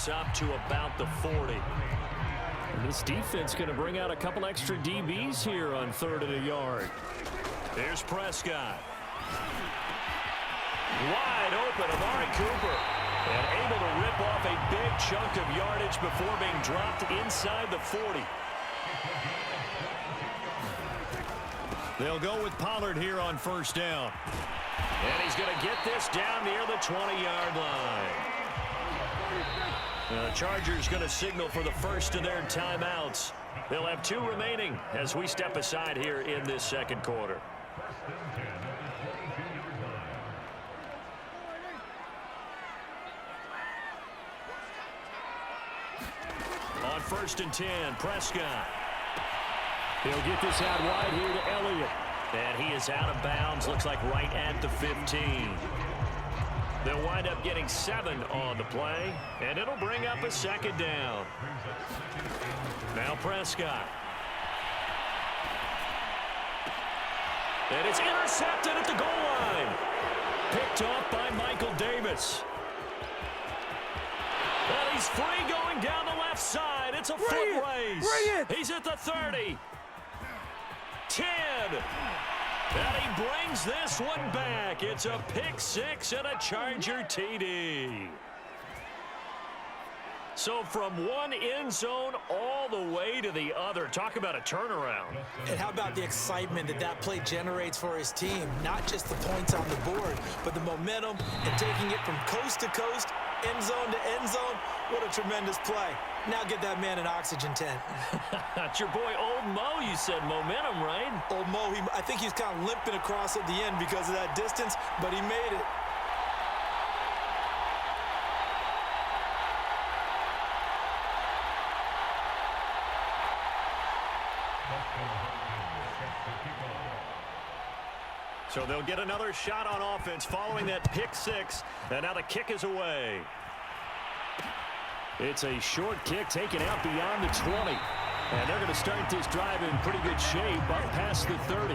this up to about the 40. And this defense going to bring out a couple extra DBs here on 3rd and a yard. Here's Prescott. Wide open, Amari Cooper. And able to rip off a big chunk of yardage before being dropped inside the 40. They'll go with Pollard here on 1st down. And he's going to get this down near the 20-yard line. The Chargers going to signal for the first of their timeouts. They'll have 2 remaining as we step aside here in this second quarter. On 1st and 10, Prescott. He'll get this out wide here to Elliott. And he is out of bounds, looks like right at the 15. They'll wind up getting 7 on the play, and it'll bring up a 2nd down. Now Prescott. And it's intercepted at the goal line. Picked off by Michael Davis. And he's free going down the left side. It's a foot race. He's at the 30. 10. And he brings this one back. It's a pick 6 and a Charger TD. So from one end zone all the way to the other. Talk about a turnaround. And how about the excitement that that play generates for his team? Not just the points on the board, but the momentum and taking it from coast to coast, end zone to end zone. What a tremendous play. Now get that man an oxygen tent. It's your boy Old Mo, you said. Momentum, right? Old Mo, I think he's kind of limping across at the end because of that distance, but he made it. So they'll get another shot on offense following that pick 6, and now the kick is away. It's a short kick taken out beyond the 20. And they're going to start this drive in pretty good shape up past the 30.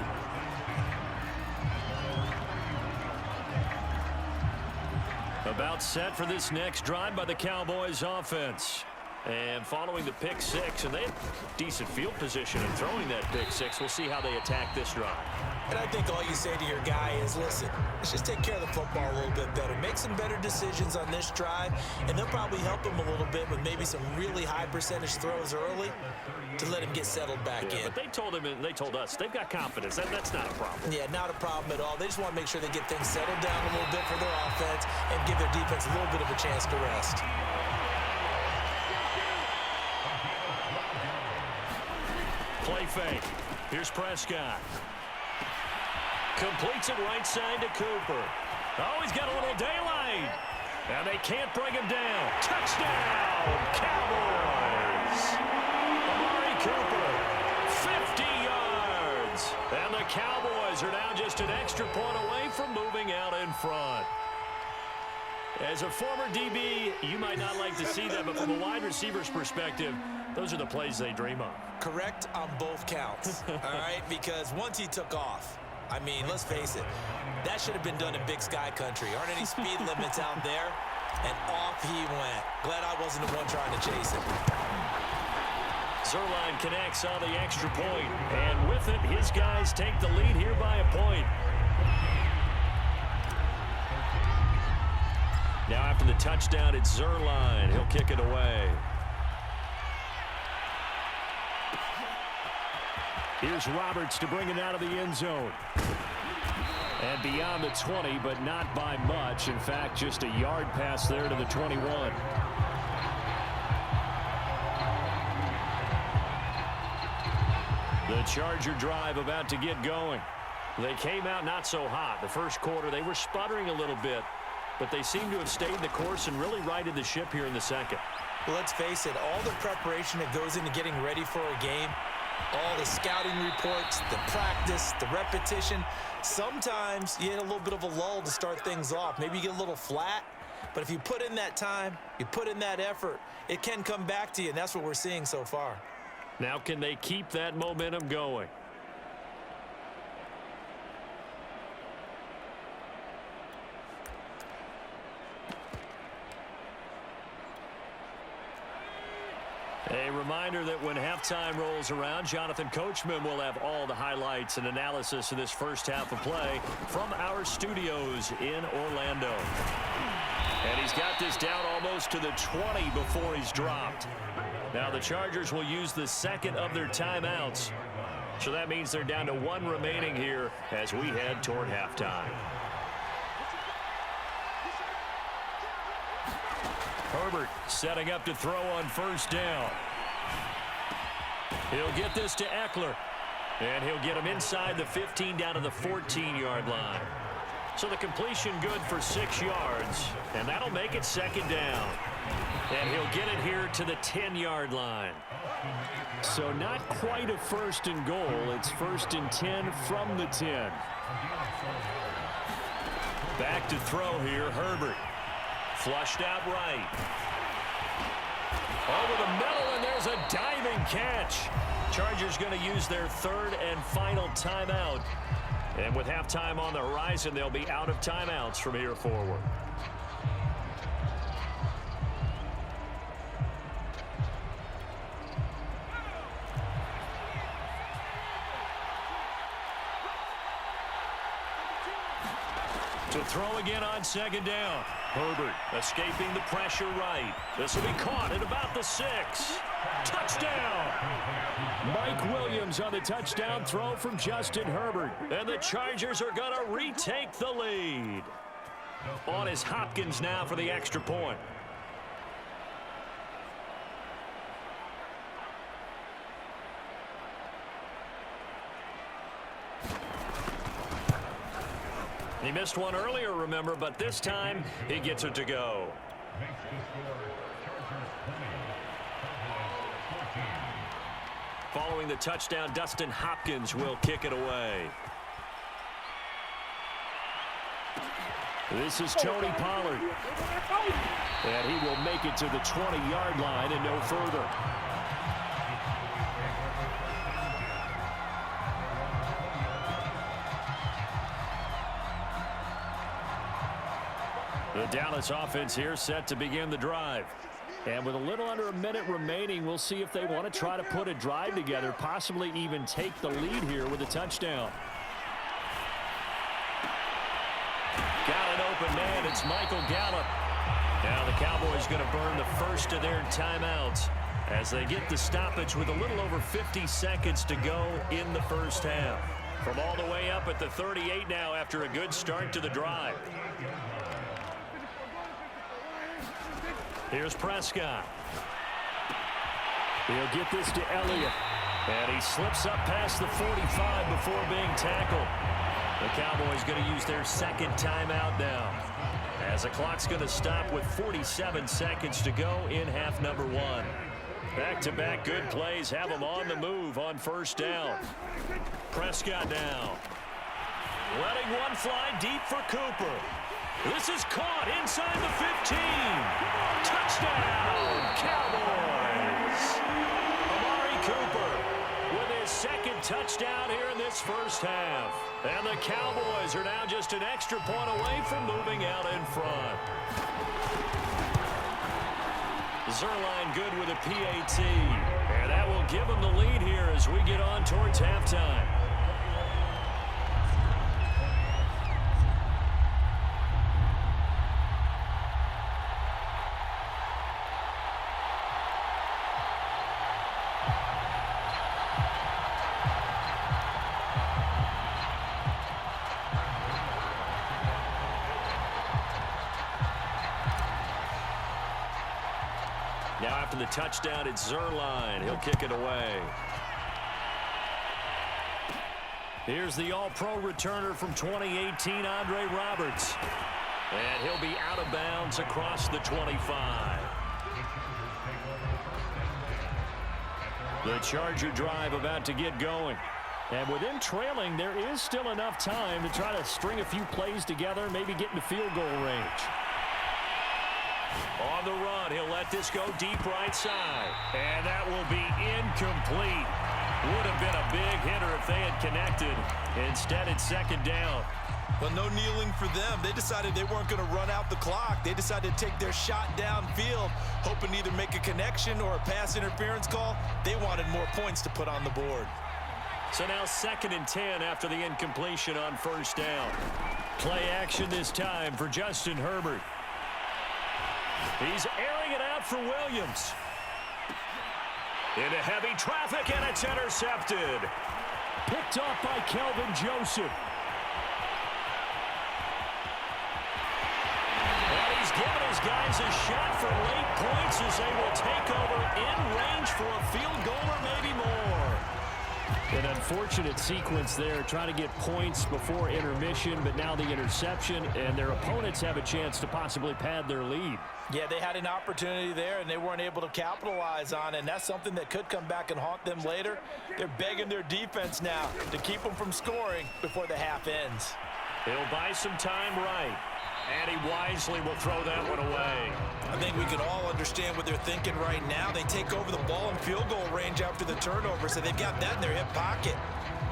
About set for this next drive by the Cowboys offense. And following the pick 6, and they have decent field position in throwing that pick 6. We'll see how they attack this drive. And I think all you say to your guy is, listen, let's just take care of the football a little bit better. Make some better decisions on this drive, and they'll probably help him a little bit with maybe some really high percentage throws early to let him get settled back in. But they told him, and they told us, they've got confidence. That's not a problem. Yeah, not a problem at all. They just want to make sure they get things settled down a little bit for their offense and give their defense a little bit of a chance to rest. Play fake. Here's Prescott. Completes it right side to Cooper. Oh, he's got a little daylight. And they can't bring him down. Touchdown, Cowboys. Amari Cooper, 50 yards. And the Cowboys are now just an extra point away from moving out in front. As a former DB, you might not like to see that, but from a wide receiver's perspective, those are the plays they dream of. Correct on both counts, all right? Because once he took off, I mean, let's face it, that should have been done in Big Sky country. Aren't any speed limits out there? And off he went. Glad I wasn't the one trying to chase him. Zuerlein connects on the extra point, and with it, his guys take the lead here by a point. Now after the touchdown, it's Zuerlein. He'll kick it away. Here's Roberts to bring it out of the end zone. And beyond the 20, but not by much. In fact, just a yard pass there to the 21. The Charger drive about to get going. They came out not so hot. The first quarter, they were sputtering a little bit, but they seem to have stayed the course and really righted the ship here in the second. Well, let's face it, all the preparation that goes into getting ready for a game, all the scouting reports, the practice, the repetition, sometimes you hit a little bit of a lull to start things off. Maybe you get a little flat, but if you put in that time, you put in that effort, it can come back to you, and that's what we're seeing so far. Now can they keep that momentum going? A reminder that when halftime rolls around, Jonathan Coachman will have all the highlights and analysis of this first half of play from our studios in Orlando. And he's got this down almost to the 20 before he's dropped. Now the Chargers will use the second of their timeouts. So that means they're down to one remaining here as we head toward halftime. Herbert setting up to throw on first down. He'll get this to Eckler. And he'll get him inside the 15 down to the 14-yard line. So the completion good for 6 yards. And that'll make it second down. And he'll get it here to the 10-yard line. So not quite a first and goal. It's first and 10 from the 10. Back to throw here, Herbert. Flushed out right. Over the middle, and there's a diving catch. Chargers going to use their third and final timeout. And with halftime on the horizon, they'll be out of timeouts from here forward. To throw again on second down. Herbert escaping the pressure right. This will be caught at about the 6. Touchdown! Mike Williams on the touchdown throw from Justin Herbert. And the Chargers are going to retake the lead. On is Hopkins now for the extra point. He missed one earlier, remember, but this time he gets it to go. Following the touchdown, Dustin Hopkins will kick it away. This is Tony Pollard. And he will make it to the 20-yard line and no further. The Dallas offense here set to begin the drive. And with a little under a minute remaining, we'll see if they want to try to put a drive together, possibly even take the lead here with a touchdown. Got an open man. It's Michael Gallup. Now the Cowboys going to burn the first of their timeouts as they get the stoppage with a little over 50 seconds to go in the first half. From all the way up at the 38 now after a good start to the drive. Here's Prescott. He'll get this to Elliott. And he slips up past the 45 before being tackled. The Cowboys going to use their second timeout now, as the clock's going to stop with 47 seconds to go in half number 1. Back-to-back good plays have them on the move on first down. Prescott now. Letting one fly deep for Cooper. This is caught inside the 15. Touchdown, Cowboys. Amari Cooper with his second touchdown here in this first half. And the Cowboys are now just an extra point away from moving out in front. Zuerlein good with a PAT. And that will give them the lead here as we get on towards halftime. Now after the touchdown, it's Zuerlein. He'll kick it away. Here's the All-Pro returner from 2018, Andre Roberts. And he'll be out of bounds across the 25. The Charger drive about to get going. And with them trailing, there is still enough time to try to string a few plays together, maybe get into field goal range. On the run, he'll let this go deep right side. And that will be incomplete. Would have been a big hitter if they had connected. Instead, it's second down. Well, no kneeling for them. They decided they weren't going to run out the clock. They decided to take their shot downfield, hoping to either make a connection or a pass interference call. They wanted more points to put on the board. So now 2nd and 10 after the incompletion on first down. Play action this time for Justin Herbert. He's airing it out for Williams. Into heavy traffic, and it's intercepted. Picked off by Kelvin Joseph. And he's given his guys a shot for late points as they will take over in range for a field goal or maybe more. An unfortunate sequence there, trying to get points before intermission, but now the interception, and their opponents have a chance to possibly pad their lead. Yeah, they had an opportunity there, and they weren't able to capitalize on it, and that's something that could come back and haunt them later. They're begging their defense now to keep them from scoring before the half ends. He'll buy some time right, and he wisely will throw that one away. I think we can all understand what they're thinking right now. They take over the ball in field goal range after the turnover, so they've got that in their hip pocket.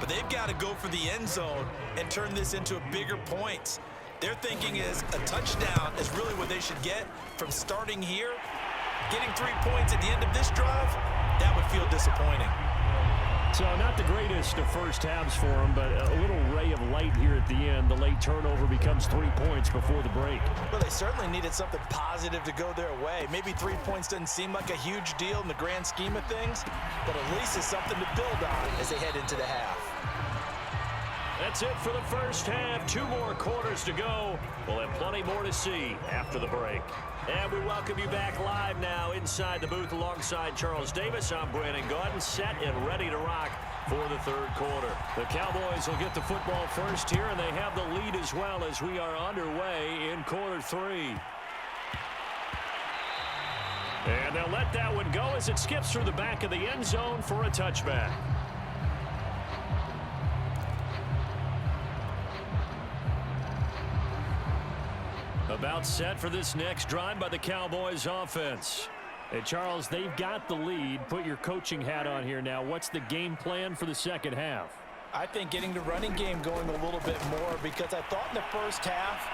But they've got to go for the end zone and turn this into a bigger points. Their thinking is a touchdown is really what they should get from starting here. Getting 3 points at the end of this drive, that would feel disappointing. So not the greatest of first halves for them, but a little ray of light here at the end. The late turnover becomes 3 points before the break. Well, they certainly needed something positive to go their way. Maybe 3 points doesn't seem like a huge deal in the grand scheme of things, but at least it's something to build on as they head into the half. That's it for the first half. 2 more quarters to go. We'll have plenty more to see after the break. And we welcome you back live now inside the booth alongside Charles Davis. I'm Brandon Gaudin, set and ready to rock for the third quarter. The Cowboys will get the football first here, and they have the lead as well as we are underway in quarter 3. And they'll let that one go as it skips through the back of the end zone for a touchback. About set for this next drive by the Cowboys offense. Hey, Charles, they've got the lead. Put your coaching hat on here now. What's the game plan for the second half? I think getting the running game going a little bit more, because I thought in the first half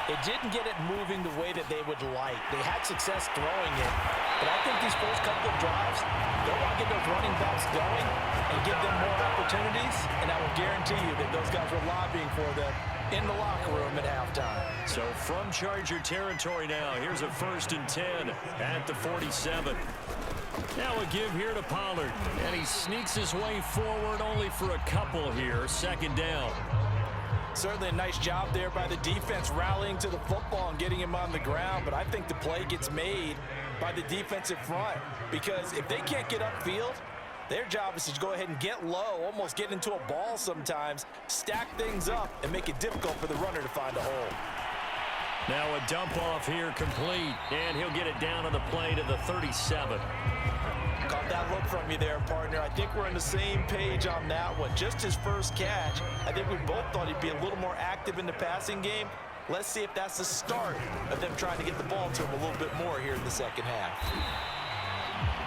it didn't get it moving the way that they would like. They had success throwing it, but I think these first couple of drives, they want to get those running backs going and give them more opportunities, and I will guarantee you that those guys were lobbying for them in the locker room at halftime. So from Charger territory now, here's a 1st and 10 at the 47. Now a give here to Pollard, and he sneaks his way forward only for a couple here. 2nd down. Certainly a nice job there by the defense rallying to the football and getting him on the ground, but I think the play gets made by the defensive front, because if they can't get upfield, their job is to go ahead and get low, almost get into a ball sometimes, stack things up, and make it difficult for the runner to find a hole. Now a dump off here complete, and he'll get it down on the play to the 37. Caught that look from you there, partner. I think we're on the same page on that one. Just his first catch, I think we both thought he'd be a little more active in the passing game. Let's see if that's the start of them trying to get the ball to him a little bit more here in the second half.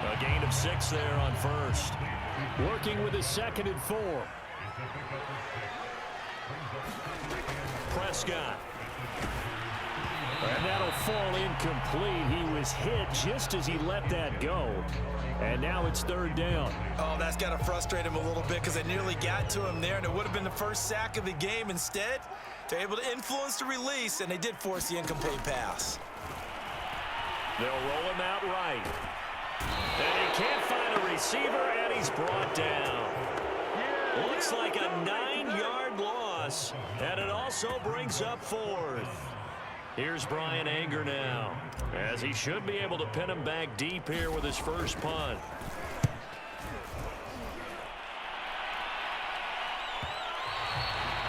A gain of 6 there on first. Working with his 2nd and 4. Prescott. And that'll fall incomplete. He was hit just as he let that go. And now it's 3rd down. Oh, that's got to frustrate him a little bit, because they nearly got to him there, and it would have been the first sack of the game. Instead, they're able to influence the release, and they did force the incomplete pass. They'll roll him out right. And he can't find a receiver, and he's brought down. Looks like a 9-yard loss, and it also brings up 4th. Here's Brian Anger now, as he should be able to pin him back deep here with his first punt.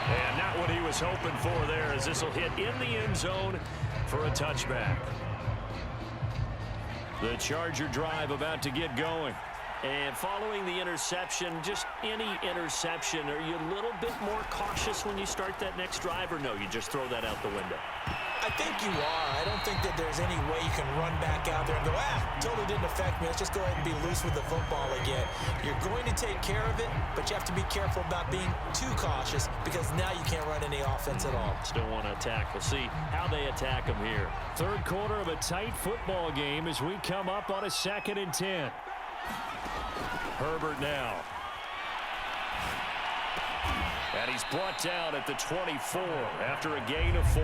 And not what he was hoping for there, as this will hit in the end zone for a touchback. The Charger drive about to get going. And following the interception, just any interception, are you a little bit more cautious when you start that next drive, or no, you just throw that out the window? I think you are. I don't think that there's any way you can run back out there and go, totally didn't affect me. Let's just go ahead and be loose with the football again. You're going to take care of it, but you have to be careful about being too cautious because now you can't run any offense at all. Still want to attack. We'll see how they attack them here. Third quarter of a tight football game as we come up on a 2nd and 10. Herbert now. And he's brought down at the 24 after a gain of 4.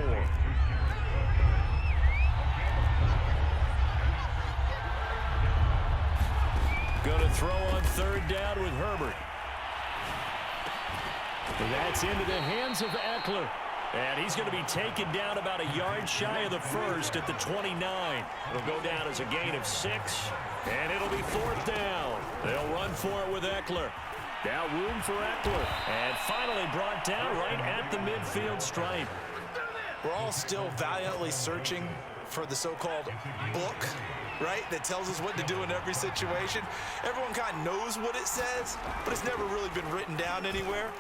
Going to throw on 3rd down with Herbert. And that's into the hands of Eckler. And he's going to be taken down about a yard shy of the first at the 29. It'll go down as a gain of 6. And it'll be 4th down. They'll run for it with Eckler. Now room for Eckler. And finally brought down right at the midfield stripe. We're all still valiantly searching for the so-called book, right, that tells us what to do in every situation. Everyone kind of knows what it says, but it's never really been written down anywhere.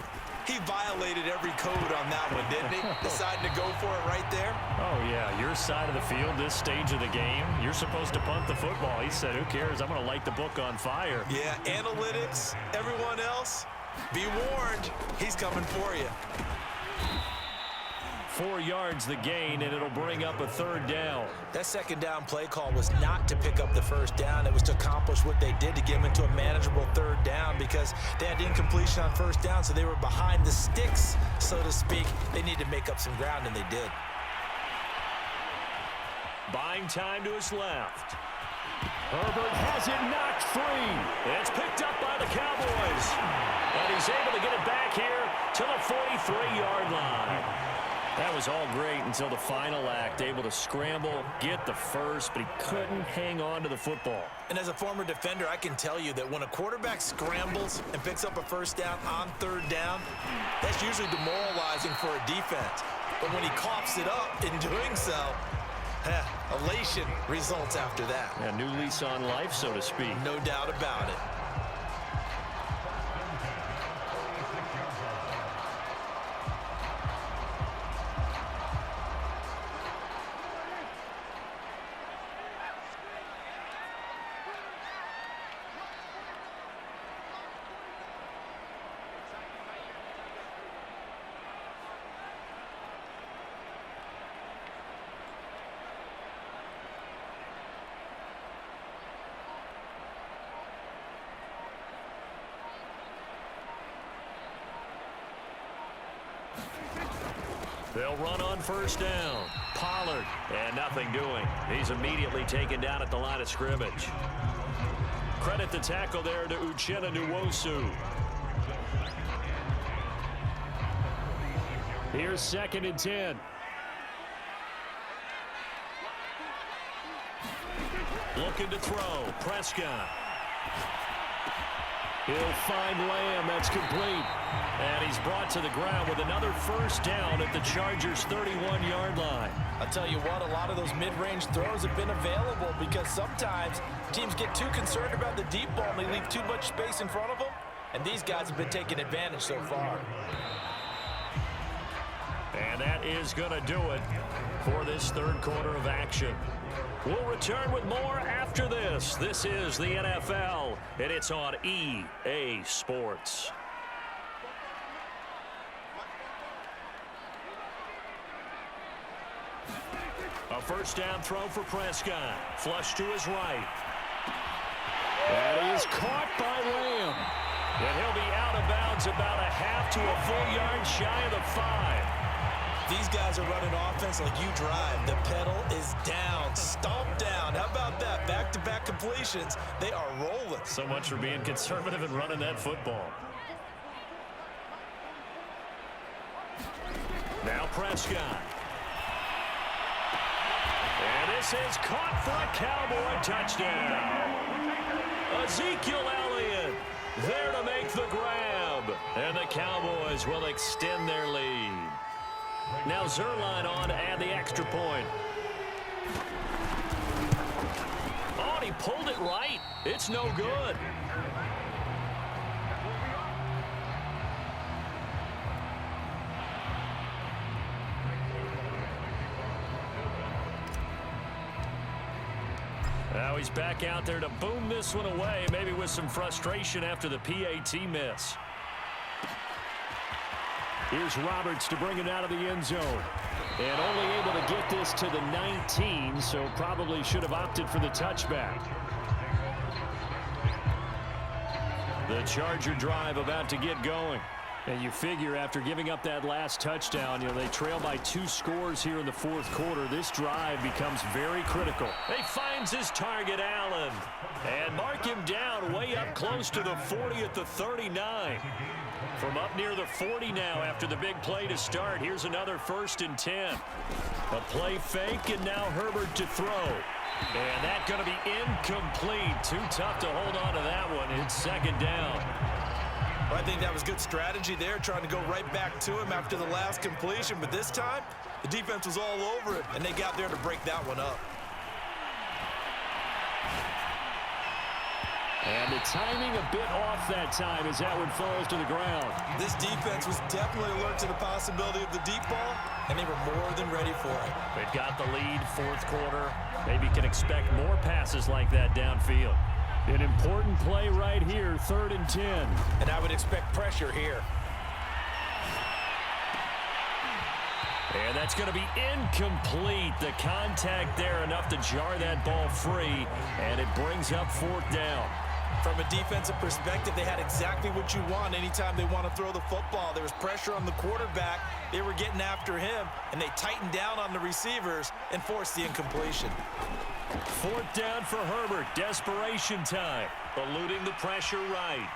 He violated every code on that one, didn't he? Deciding to go for it right there. Oh, yeah, your side of the field, this stage of the game, you're supposed to punt the football. He said, who cares? I'm going to light the book on fire. Yeah, analytics, everyone else, be warned, he's coming for you. 4 yards the gain, and it'll bring up a 3rd down. That 2nd down play call was not to pick up the 1st down. It was to accomplish what they did to get them into a manageable 3rd down because they had incompletion on 1st down, so they were behind the sticks, so to speak. They needed to make up some ground, and they did. Buying time to his left. Herbert has it knocked free. It's picked up by the Cowboys. And he's able to get it back here to the 43-yard line. That was all great until the final act, able to scramble, get the first, but he couldn't hang on to the football. And as a former defender, I can tell you that when a quarterback scrambles and picks up a 1st down on 3rd down, that's usually demoralizing for a defense. But when he coughs it up in doing so, elation results after that. A new lease on life, so to speak. No doubt about it. They'll run on 1st down. Pollard, and nothing doing. He's immediately taken down at the line of scrimmage. Credit the tackle there to Uchenna Nwosu. Here's 2nd and 10. Looking to throw. Prescott. He'll find Lamb. That's complete. And he's brought to the ground with another 1st down at the Chargers' 31-yard line. I'll tell you what, a lot of those mid-range throws have been available because sometimes teams get too concerned about the deep ball and they leave too much space in front of them. And these guys have been taking advantage so far. And that is going to do it for this 3rd quarter of action. We'll return with more after this. This is the NFL, and it's on EA Sports. A 1st down throw for Prescott. Flush to his right. That is caught by Lamb. And he'll be out of bounds about a half to a full yard shy of the 5. These guys are running offense like you drive. The pedal is down, stomped down. How about that? Back-to-back completions. They are rolling. So much for being conservative and running that football. Now Prescott. And this is caught for a Cowboy touchdown. Ezekiel Elliott there to make the grab. And the Cowboys will extend their lead. Now Zerline on to add the extra point. Oh, and he pulled it right. It's no good. he's back out there to boom this one away, maybe with some frustration after the PAT miss. Here's Roberts to bring it out of the end zone. And only able to get this to the 19, so probably should have opted for the touchback. The Charger drive about to get going. And you figure after giving up that last touchdown, they trail by 2 scores here in the fourth quarter. This drive becomes very critical. He finds his target, Allen. And mark him down way up close to the 40 at the 39. From up near the 40 now after the big play to start. Here's another 1st and 10. A play fake, and now Herbert to throw. And that's going to be incomplete. Too tough to hold on to that one. It's 2nd down. Well, I think that was good strategy there, trying to go right back to him after the last completion. But this time, the defense was all over it, and they got there to break that one up. And the timing a bit off that time as that one falls to the ground. This defense was definitely alert to the possibility of the deep ball, and they were more than ready for it. They've got the lead, fourth quarter. Maybe can expect more passes like that downfield. An important play right here, 3rd and 10. And I would expect pressure here. And that's going to be incomplete. The contact there enough to jar that ball free, and it brings up 4th down. From a defensive perspective, they had exactly what you want anytime they want to throw the football. There was pressure on the quarterback. They were getting after him, and they tightened down on the receivers and forced the incompletion. 4th down for Herbert. Desperation time. Eluding the pressure right.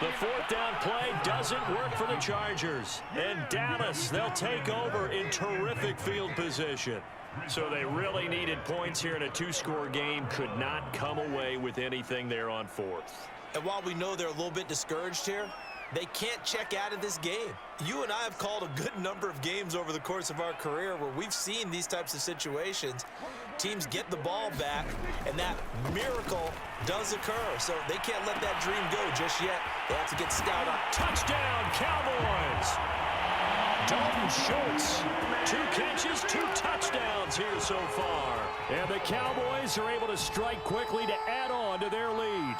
The 4th down play doesn't work for the Chargers. And Dallas, they'll take over in terrific field position. So they really needed points here in a 2-score game. Could not come away with anything there on 4th. And while we know they're a little bit discouraged here, they can't check out of this game. You and I have called a good number of games over the course of our career where we've seen these types of situations. Teams get the ball back, and that miracle does occur. So they can't let that dream go just yet. They have to get stout up. Touchdown, Cowboys! Dalton Schultz, 2 catches, 2 touchdowns here so far. And the Cowboys are able to strike quickly to add on to their lead.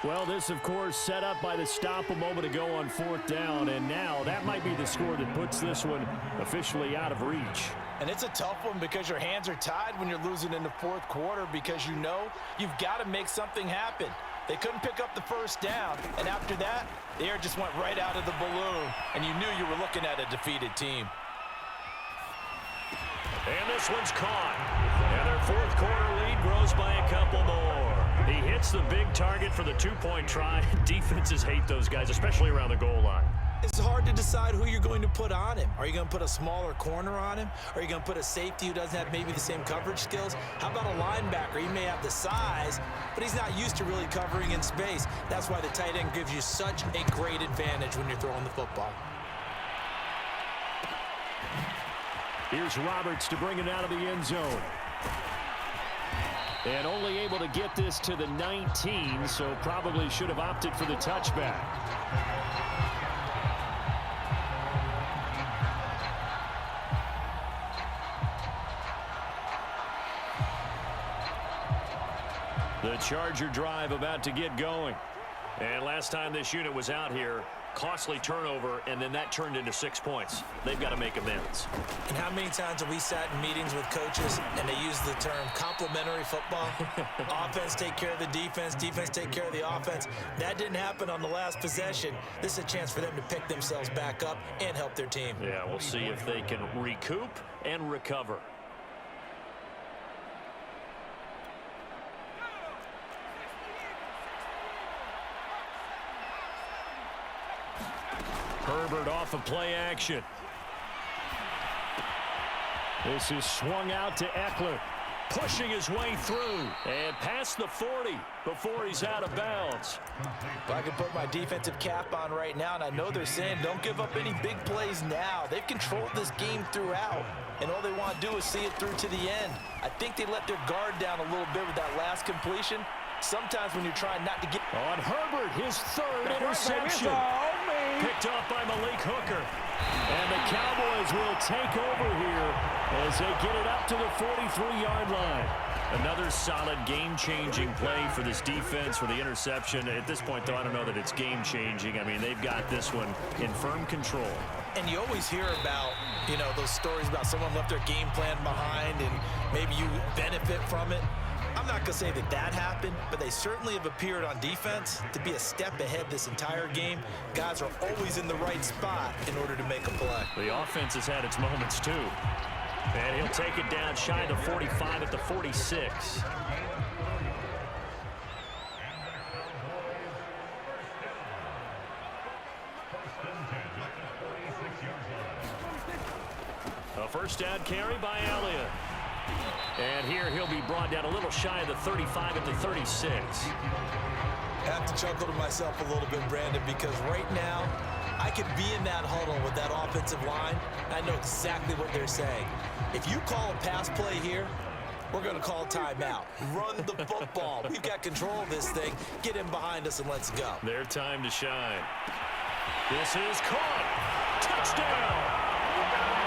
Well, this, of course, set up by the stop a moment ago on 4th down, and now that might be the score that puts this one officially out of reach. And it's a tough one because your hands are tied when you're losing in the fourth quarter because you know you've got to make something happen. They couldn't pick up the 1st down, and after that, the air just went right out of the balloon, and you knew you were looking at a defeated team. And this one's caught. And their fourth quarter lead grows by a couple more. He hits the big target for the 2-point try. Defenses hate those guys, especially around the goal line. It's hard to decide who you're going to put on him. Are you going to put a smaller corner on him? Are you going to put a safety who doesn't have maybe the same coverage skills? How about a linebacker? He may have the size, but he's not used to really covering in space. That's why the tight end gives you such a great advantage when you're throwing the football. Here's Roberts to bring it out of the end zone. And only able to get this to the 19, so probably should have opted for the touchback. The Charger drive about to get going. And last time this unit was out here, costly turnover, and then that turned into 6 points. They've got to make amends. And how many times have we sat in meetings with coaches and they use the term complementary football? Offense take care of the defense, defense take care of the offense. That didn't happen on the last possession. This is a chance for them to pick themselves back up and help their team. Yeah, we'll see if they can recoup and recover. Herbert off of play action. This is swung out to Eckler, pushing his way through and past the 40 before he's out of bounds. If I could put my defensive cap on right now, and I know they're saying don't give up any big plays now. They've controlled this game throughout, and all they want to do is see it through to the end. I think they let their guard down a little bit with that last completion. Sometimes when you're trying not to get... On Herbert, his third interception. Picked off by Malik Hooker. And the Cowboys will take over here as they get it up to the 43-yard line. Another solid game-changing play for this defense for the interception. At this point, though, I don't know that it's game-changing. I mean, they've got this one in firm control. And you always hear about, you know, those stories about someone left their game plan behind and maybe you benefit from it. I'm not going to say that that happened, but they certainly have appeared on defense to be a step ahead this entire game. Guys are always in the right spot in order to make a play. The offense has had its moments, too. And he'll take it down shy of the 45 at the 46. A first down carry by Elliott. And here he'll be brought down a little shy of the 35 at the 36. I have to chuckle to myself a little bit, Brandon, because right now I could be in that huddle with that offensive line, and I know exactly what they're saying. If you call a pass play here, we're going to call timeout. Run the football. We've got control of this thing. Get in behind us and let's go. Their time to shine. This is caught. Touchdown.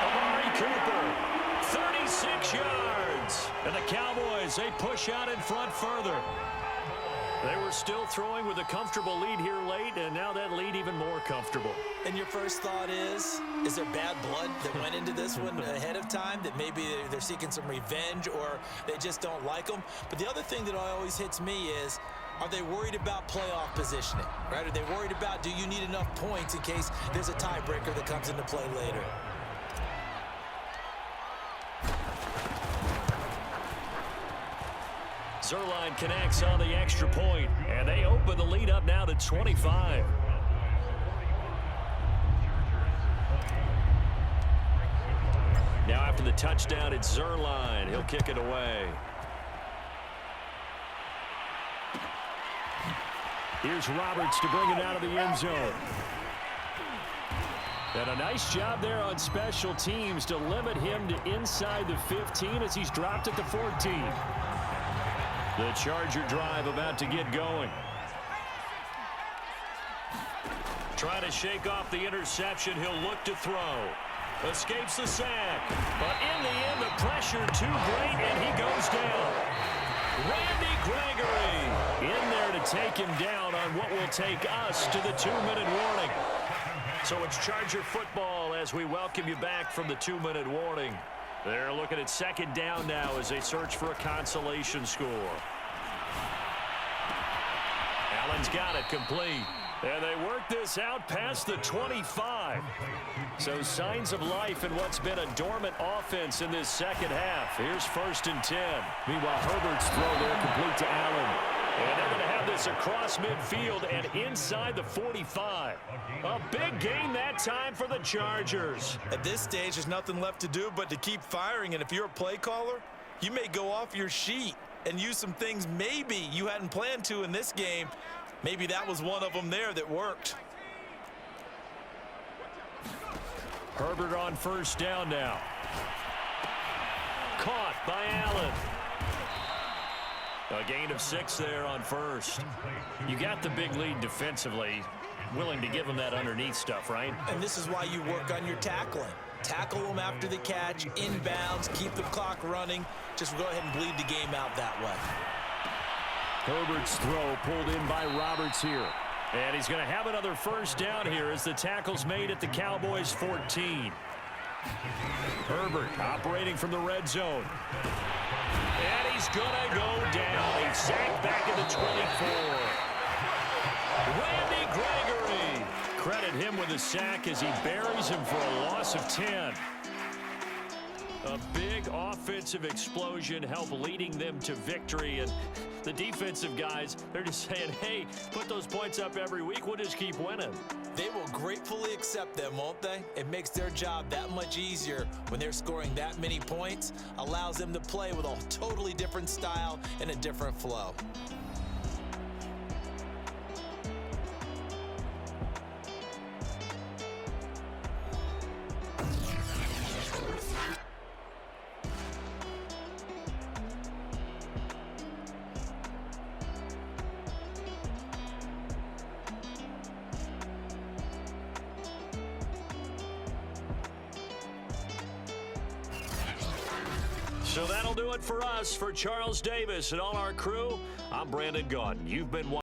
Amari Cooper, 36 yards. And the Cowboys, they push out in front further. They were still throwing with a comfortable lead here late, and now that lead even more comfortable. And your first thought is there bad blood that went into this one ahead of time, that maybe they're seeking some revenge or they just don't like them? But the other thing that always hits me is, are they worried about playoff positioning, right? Are they worried about, do you need enough points in case there's a tiebreaker that comes into play later? Zuerlein connects on the extra point, and they open the lead up now to 25. Now after the touchdown, it's Zuerlein. He'll kick it away. Here's Roberts to bring it out of the end zone. And a nice job there on special teams to limit him to inside the 15 as he's dropped at the 14. The Charger drive about to get going. Trying to shake off the interception. He'll look to throw. Escapes the sack. But in the end, the pressure too great, and he goes down. Randy Gregory in there to take him down on what will take us to the 2-minute warning. So it's Charger football as we welcome you back from the 2-minute warning. They're looking at second down now as they search for a consolation score. Allen's got it complete. And they work this out past the 25. So signs of life in what's been a dormant offense in this second half. Here's 1st and 10. Meanwhile, Herbert's throw there complete to Allen. And they're going to have this across midfield and inside the 45. A big gain that time for the Chargers. At this stage, there's nothing left to do but to keep firing. And if you're a play caller, you may go off your sheet and use some things maybe you hadn't planned to in this game. Maybe that was one of them there that worked. Herbert on first down now. Caught by Allen. A gain of 6 there on first. You got the big lead defensively. Willing to give them that underneath stuff, right? And this is why you work on your tackling. Tackle them after the catch, inbounds, keep the clock running. Just go ahead and bleed the game out that way. Herbert's throw pulled in by Roberts here. And he's going to have another first down here as the tackle's made at the Cowboys 14. Herbert operating from the red zone. And he's going to go down. He's sacked back at the 24. Randy Gregory. Credit him with a sack as he buries him for a loss of 10. A big offensive explosion helped leading them to victory. And the defensive guys, they're just saying, hey, put those points up every week. We'll just keep winning. They will gratefully accept them, won't they? It makes their job that much easier when they're scoring that many points. Allows them to play with a totally different style and a different flow. So that'll do it for us. For Charles Davis and all our crew, I'm Brandon Gaudin. You've been watching.